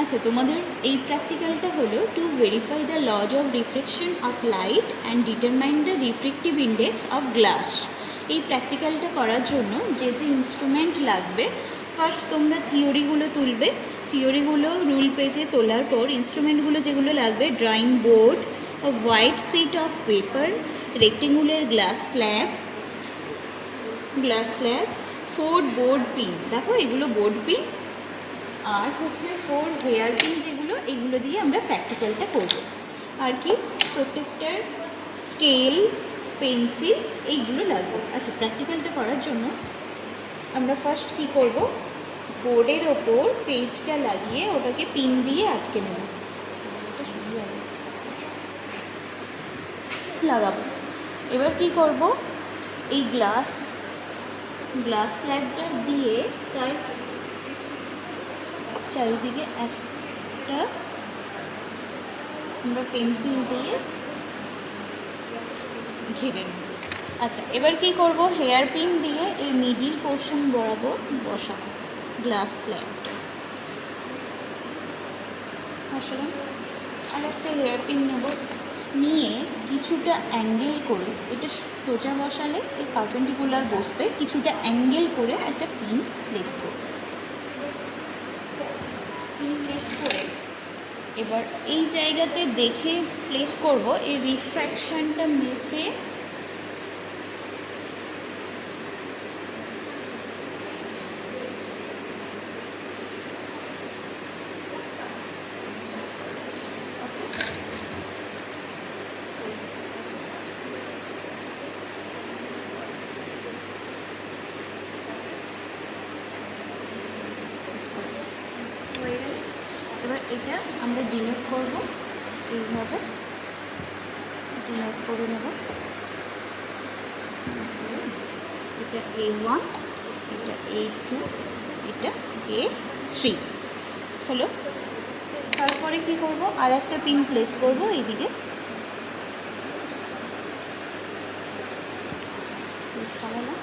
আচ্ছা, তোমাদের এই প্র্যাকটিক্যালটা হলো to verify the laws of reflection of light and determine the refractive index of glass. এই প্র্যাকটিক্যালটা করার জন্য যে যে ইনস্ট্রুমেন্ট লাগবে, ফার্স্ট তোমরা থিওরিগুলো তুলবে। থিওরিগুলো রুল পেজে তোলার পর ইনস্ট্রুমেন্টগুলো যেগুলো লাগবে, drawing board, white sheet of paper, rectangular glass slab, 4 board pin, দেখো এগুলো বোর্ড পিন, আর হচ্ছে 4 হেয়ার পিন, যেগুলো এগুলো দিয়ে আমরা প্র্যাকটিক্যালটা করব। আর কি প্রোটেক্টর, স্কেল, পেন্সিল এইগুলো লাগবে। আচ্ছা, প্র্যাকটিক্যালটা করার জন্য আমরা ফার্স্ট কি করব, বোর্ডের ওপর পেজটা লাগিয়ে ওটাকে পিন দিয়ে আটকে নেব। লাগাবো। এবার কি করব, এই গ্লাস স্ল্যাবটা দিয়ে তার চারিদিকে একটা আমরা পেন্সিল দিয়ে ঘিরে নেব। আচ্ছা, এবার কি করব, হেয়ার পিন দিয়ে এর মিডিল পোর্শন বরাবর বসাবো গ্লাস স্ল্যাবটা। বসালাম। আর একটা হেয়ার পিন নেব, নিয়ে কিছুটা অ্যাঙ্গেল করে, এটা সোজা বসালে এর পারপেন্ডিকুলার বসবে, কিছুটা অ্যাঙ্গেল করে একটা পিন প্লেস করব। পিন প্লেস করে এবার এই জায়গাতে দেখে প্লেস করব, এই রিফ্র্যাকশনটা মেপে হয়ে গেল। এবার এটা আমরা ডিনোট করব, এইভাবে ডিনোট করে নেব। এটা A1, এটা A2, এটা A3 হলো। তারপরে কি করব, আর একটা পিন প্লেস করব এইদিকে, প্লেস করালাম।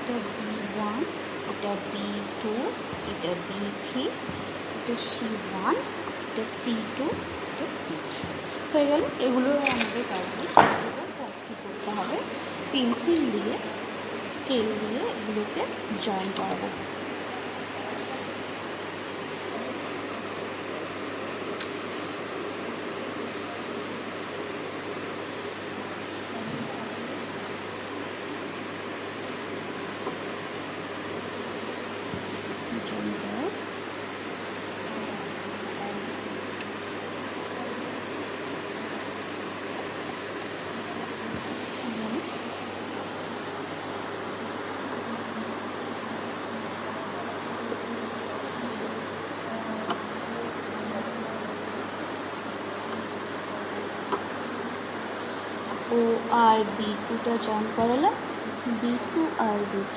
এটা B1, এটা B2, এটা B3, এটা C1, এটা C2, এটা C3 হয়ে গেল। এগুলো আমাদের কাজ নেই। এবার কাজ কী করতে হবে, পেন্সিল দিয়ে, স্কেল দিয়ে এগুলোকে জয়েন করাবো। ও আর B2টা জয়েন করালাম, B2 আর B3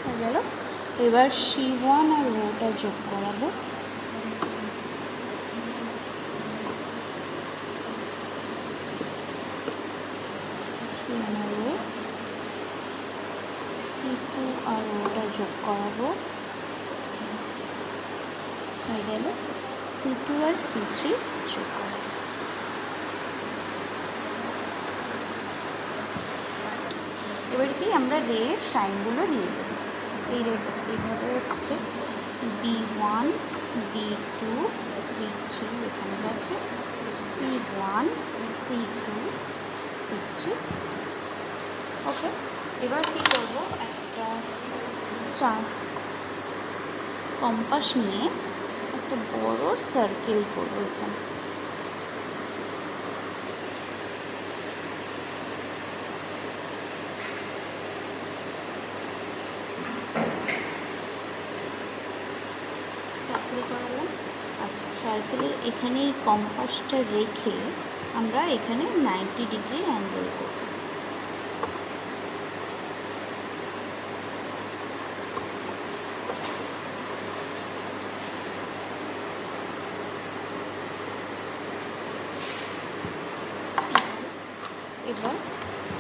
হয়ে গেল। এবার C1 আর ওটা যোগ করাবো। C2 আর ওটা যোগ করাবো, হয়ে গেল। C2 আর C3 যোগ করাবো। এবার কি আমরা রের সাইনগুলো দিয়ে দেবো। এইভাবে এসছে B1, B2, B3 এখানে গেছে, C1, C2, C3। ওকে, এবার কী করবো, একটা কম্পাস নিয়ে একটা বড় সার্কেল করবো এখানে। সার্কেল করালাম। আচ্ছা, সার্কেলের এখানে এই কম্পাসটা রেখে আমরা এখানে 90 ডিগ্রি অ্যাঙ্গেল করব। এবার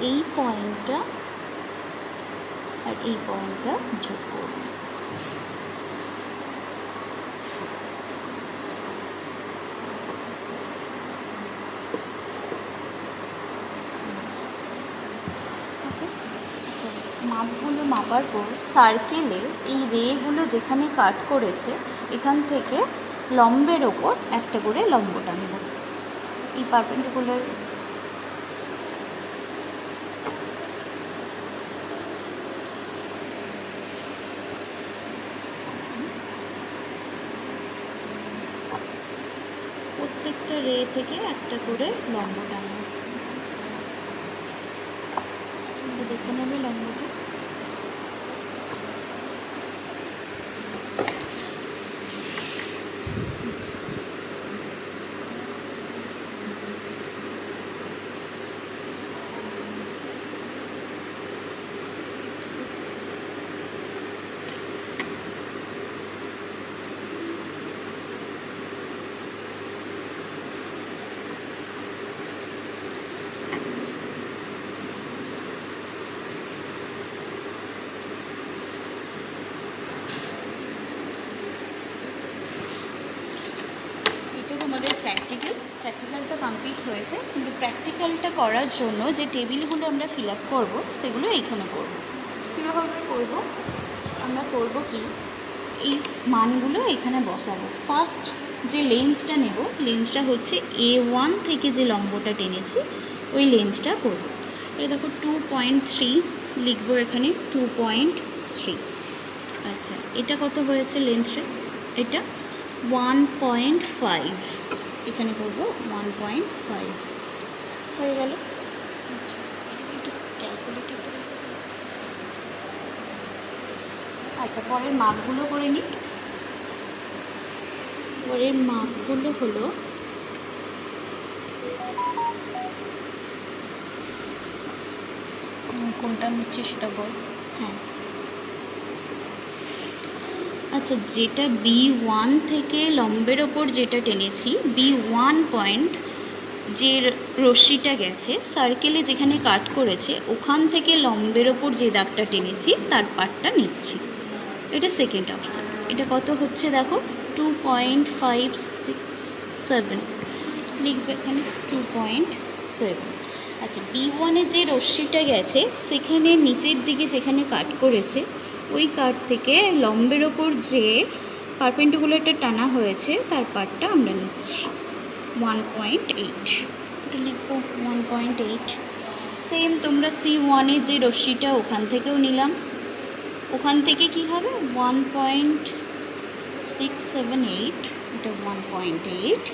এই পয়েন্টটা আর এই পয়েন্টটা যোগ করব। মাপগুলো মাপার পর সার্কেলে এই রেগুলো যেখানে কাট করেছে এখান থেকে লম্বের ওপর একটা করে লম্ব টানব। এই পারপেন্ডিকুলার প্রত্যেকটা রে থেকে একটা করে লম্ব টানব। দেখে নেবে লম্বটা। আমাদের প্র্যাকটিক্যালটা কমপ্লিট হয়েছে, কিন্তু প্র্যাকটিক্যালটা করার জন্য যে টেবিলগুলো আমরা ফিল আপ করবো সেগুলো এইখানে করব। কীভাবে করব, আমরা করব কি, এই মানগুলো এখানে বসাবো। ফার্স্ট যে লেন্সটা নেব, লেন্সটা হচ্ছে A1 থেকে যে লম্বটা টেনেছি ওই লেন্সটা করব। এটা দেখো 2.3 লিখবো এখানে, 2.3। আচ্ছা, এটা কত হয়েছে লেন্সটা, এটা 1.5, এখানে করব 1.5 হয়ে গেল। আচ্ছা, এটাকে একটু ক্যালকুলেটর। আচ্ছা, পরের মাপগুলো করে নিই। পরের মাপগুলো হলো কোনটা নিচ্ছে সেটা বল। হ্যাঁ, আচ্ছা, যেটা B1 থেকে লম্বের ওপর যেটা টেনেছি, B1 পয়েন্ট যে রশ্মিটা গেছে সার্কেলে যেখানে কাট করেছে ওখান থেকে লম্বের ওপর যে দাগটা টেনেছি তার পার্টটা নিচ্ছি। এটা সেকেন্ড অপশান। এটা কত হচ্ছে দেখো, 2.567 লিখবে এখানে, 2.7। আচ্ছা, B1-এ যে রশ্মিটা গেছে সেখানে নিচের দিকে যেখানে কাট করেছে ওই কাট থেকে লম্বের ওপর যে পারপেন্ডিকুলারটা টানা হয়েছে তার পার্টটা আমরা নিচ্ছি 1.8। এটা লিখবো 1.8। সেম তোমরা C1-এ যে রশ্মিটা ওখান থেকেও নিলাম, ওখান থেকে কি হবে 1.678, এটা 1.8।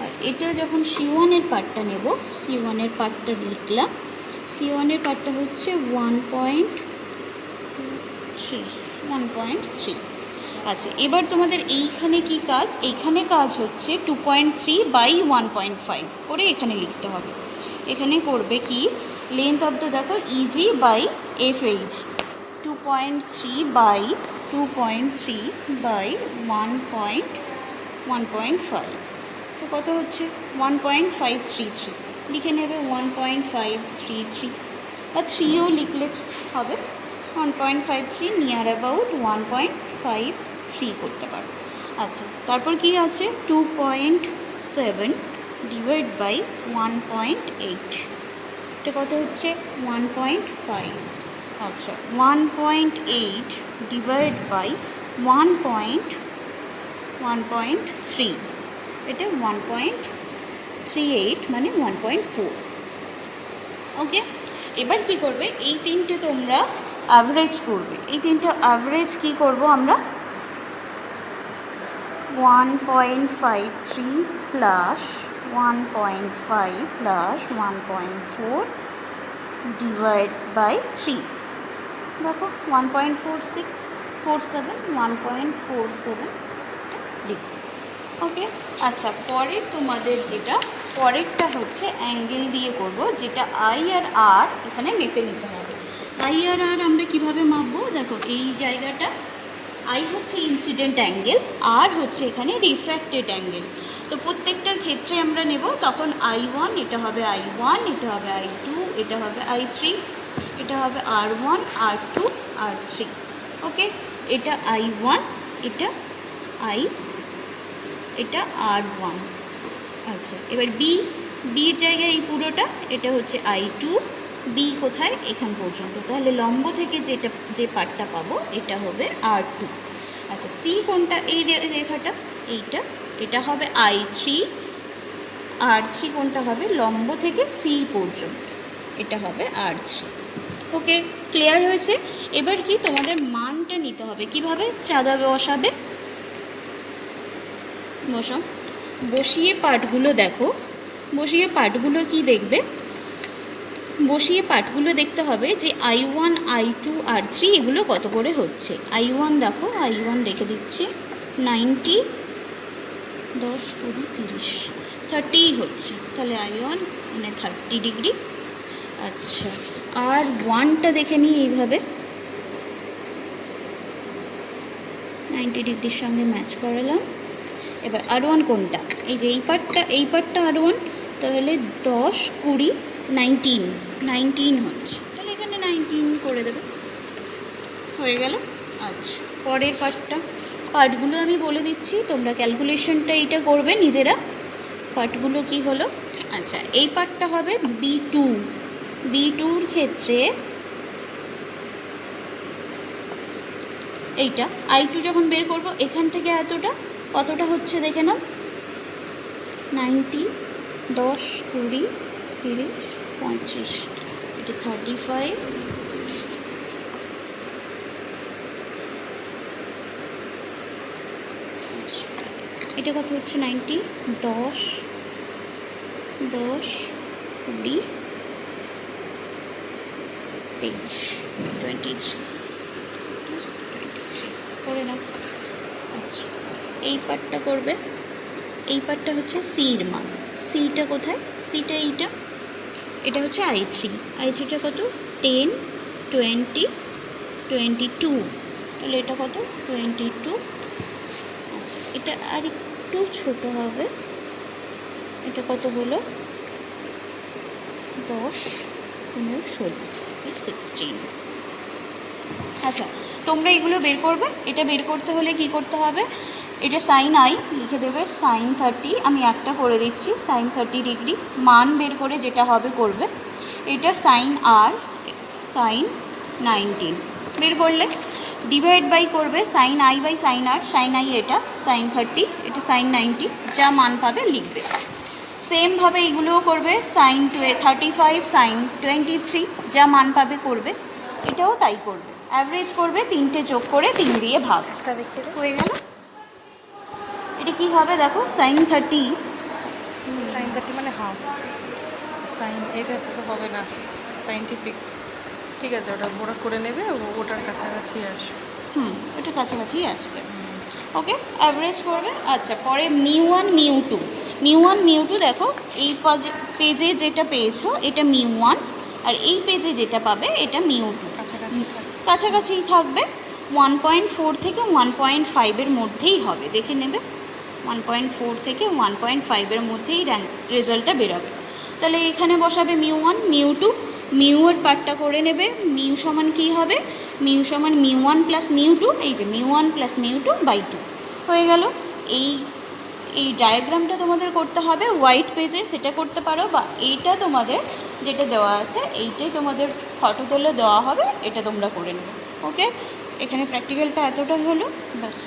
আর এটা যখন C1-এর পার্টটা নেব, C1-এর পার্টটা লিখলাম, C1-এর পার্টটা হচ্ছে 1.3। আচ্ছা, এবার তোমাদের এইখানে কি কাজ, এইখানে কাজ হচ্ছে 2.3/1.5 করে এখানে লিখতে হবে। এখানে করবে কি, লেন্থ অফ দ্য দেখো EG বাই FH, 2.3/1.5 তো কত হচ্ছে 1.533। লিখে নেবে 1.533 বা 3ও লিখলে হবে। 1.53 নিয়ার অ্যাবাউট 1.53 করতে পারো। আচ্ছা, তারপর কি আছে 2.7 ডিভাইড বাই 1.8, এটা কত হচ্ছে 1.5। আচ্ছা 1.8 ডিভাইড বাই 1.3, এটা 1.38 মানে 1.4। ওকে, এবার কি করবে, এই তিনটে তোমরা অ্যাভারেজ করবে। এই তিনটে অ্যাভারেজ কি করব আমরা, 1.53 প্লাস 1.5 প্লাস 1.4 ডিভাইড বাই 3, দেখো 1.4647, 1.47 লিখব। ওকে, আচ্ছা পরের তোমাদের যেটা পরেরটা হচ্ছে অ্যাঙ্গেল দিয়ে করব, যেটা আই আর আর এখানে মেপে নিতে হবে। আই আর আর আমরা কিভাবে মাপবো, দেখো এই জায়গাটা আই হচ্ছে ইনসিডেন্ট অ্যাঙ্গেল, আর হচ্ছে এখানে রিফ্র্যাক্টেড অ্যাঙ্গেল। তো প্রত্যেকটার ক্ষেত্রে আমরা নেব, তখন I1 এটা হবে I1, এটা হবে I2, এটা হবে I3, এটা হবে R1, R2, R3। ওকে, এটা I1, এটা এটা R1। আচ্ছা এবার বির জায়গায় এই পুরোটা, এটা হচ্ছে I2, বি কোথায়, এখান পর্যন্ত, তাহলে লম্ব থেকে যে পার্টটা পাবো এটা হবে R2। আচ্ছা সি কোনটা, এই রেখাটা এইটা, এটা হবে I3, R3 কোনটা হবে, লম্ব থেকে সি পর্যন্ত, এটা হবে R3। ওকে, ক্লিয়ার হয়েছে? এবার কি তোমাদের মানটা নিতে হবে, কিভাবে চাঁদা বসাবে, বসিয়ে পার্টগুলো দেখো, বসিয়ে পার্টগুলো কি দেখবে, বসিয়ে পার্টগুলো দেখতে হবে যে I1, I2, R3 এগুলো কত করে হচ্ছে। I1 দেখো, I1 দেখে দিচ্ছি 90, 10, 20, 30, 30 হচ্ছে, তাহলে I1 মানে 30 ডিগ্রি। আচ্ছা আর 1টা দেখে নিই এইভাবে, 90 ডিগ্রির সঙ্গে ম্যাচ করালাম। এবার R1 কোনটা, এই যে এই পার্টটা R1, তাহলে 10, 20, 19 হচ্ছে, তাহলে এখানে 19 করে দেবে, হয়ে গেল। আচ্ছা পরের পার্টগুলো আমি বলে দিচ্ছি, তোমরা ক্যালকুলেশনটা এইটা করবে নিজেরা। পার্টগুলো কি হলো, আচ্ছা এই পার্টটা হবে B2-র ক্ষেত্রে এইটা I2 যখন বের করব, এখান থেকে এতটা কতটা হচ্ছে দেখে নাও, 90, 10, 20, 30, 35, এটা 35, এটা কত হচ্ছে 90, 10, 20, 23, 23 করে নাও। আচ্ছা এই পার্টটা করবে, এই পার্টটা হচ্ছে সির মান, সিটা কোথায়, সিটা এটা হচ্ছে I3টা কত, 10, 20, 22, তাহলে এটা কত 22। আচ্ছা এটা আর একটু ছোটো হবে, এটা কত হলো 10, 15, 16, 16। আচ্ছা তোমরা এগুলো বের করবে, এটা বের করতে হলে কি করতে হবে, এটা sin I লিখে দেবে sin 30, আমি একটা করে দিচ্ছি sin 30 ডিগ্রি, মান বের করে যেটা হবে করবে। এটা sin R sin 19 বের করলে ডিভাইড বাই করবে sin I by sin R, sin I এটা sin 30, এটা sin 90, যা মান পাবে লিখবে। সেমভাবে এগুলোও করবে sin 35 sin 23, যা মান পাবে করবে, এটাও তাই করবে, অ্যাভারেজ করবে, তিনটে যোগ করে 3 দিয়ে ভাগ, হয়ে গেল। এটা কি হবে দেখো sin 30 মানে হাফ, সাইন এটা তো হবে না সাইন্টিফিক, ঠিক আছে ওটা ওরা করে নেবে, ওটার কাছাকাছি আসবে, ওটার কাছাকাছি আসবে। ওকে, অ্যাভারেজ করবে। আচ্ছা পরে μ1 μ2 দেখো, এই পেজে যেটা পেয়েছো এটা μ1, আর এই পেজে যেটা পাবে এটা μ2, কাছাকাছিই থাকবে। 1.4 থেকে 1.5-এর মধ্যেই হবে, দেখে নেবে 1.4 থেকে 1.5-এর মধ্যেই রেজাল্টটা বেরোবে। তাহলে এখানে বসাবে μ1 μ2, মিউয়ের পার্টটা করে নেবে, মিউ সমান কী হবে, মিউ সমান μ1 প্লাস μ2, এই যে μ1 প্লাস μ2 বাই 2 হয়ে গেল। এই ডায়াগ্রামটা তোমাদের করতে হবে হোয়াইট পেজে, সেটা করতে পারো, বা এইটা তোমাদের যেটা দেওয়া আছে এইটাই তোমাদের ফটো তুলে দেওয়া হবে, এটা তোমরা করে নেবে। ওকে, এখানে প্র্যাকটিক্যালটা এতটা হলো, ব্যাস।